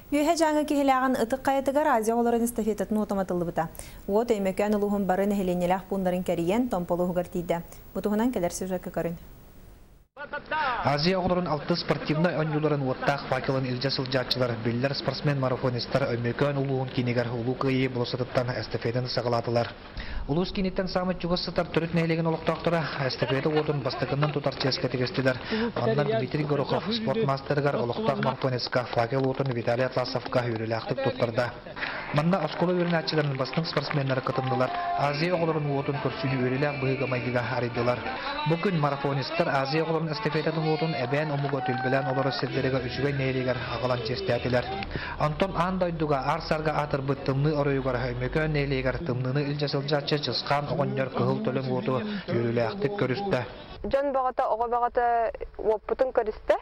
Үйе жаңы кехеляган ытык кайытыгар Азия оларын эстафетатын отоматылы бута. Вот эймекөн улугун барын эхеленелях бундарын кәриен томполугугар тиде. Бутугунан келер сюжетке көрүн. Азия оларын алты спортивный ойнуларын оттақ факелын илжасылжатчылар, биллер спортсмен-марафонистар өймекөн улугун кинегер улукайы болосатыттан эстафетаны сағаладылар. Улус кинеттен самы чугасытар түріт нейлеген олықтақтыра эстафеті ордын бастықынан тутар ческе тегестілер. Аннан Дмитрий Горохов спортмастергар олықтақ марафонистка факел отын Виталий Атласовка үйреляқтық тұттырда. Манна осколы үйренатчыларын бастың спортсменлері кытындылар. Азия оларын отын көрсүлі үйрелях бұйыға майгиға аридылар. Бүгін марафонистар Азия оларын эстафетатын отын әбән омуға түлбелен олары сілдеріға үшіге нейлегер ағалан честәтілер. Антон Андойдуға арсарға атыр бұттымны оройығар өймекөн нейлегер тымныны илжасылжатчы чысқан оғыннер күхіл төлің оту үйреляқтық көрісті. Жон бағата, оға бағата оппытын көрісті.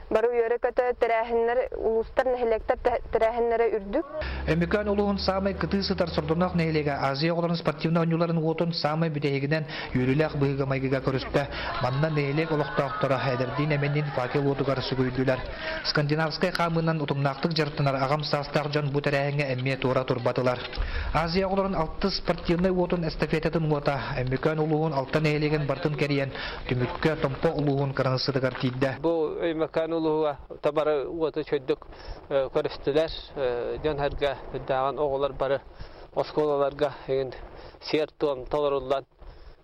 Бару yörekete terehinleri uluslar nehlekte terehinlere ürdük. Ömükön uluğun samay kıtı sıtar sordurnak nehlega Aziya olan sportivna oyuncuların otun samay bütehigiden yürülek bıhıga maygiga körüste. Manna nehlek oluqtaqtara hederdin emenin fakir otugar sügüydüler. Skandinavskay kamından utumnaqtık jartınar ağam sastaq jon bu terehinge emmiyet ora turbatılar. Aziya olan altı sportivna otun estafetatın ota. Ömükön uluğun altı nehlegen bartın keriyen tümükkö tompo uluğun karanısıdıgar tidde. Bu ömükön uluğa tabara uğata çöydük körüstüler. Jan herge dağın oğullar barı oskolalarga siyertuğum tolarullan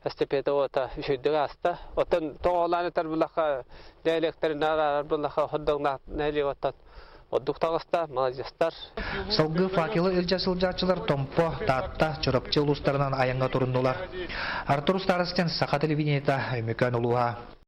estepete uğata çöydük hasta. Otan toğulanı tarbulaka değileklerin arar bulaka hoddağına neyli otan oddukta malajastar. Salgı fakili ilcasılcatçılar tompo, tatta, çorapçı uluslarından ayanga turundular. Artur Starostin, Saha Televizyonda, Ömükön uluğa.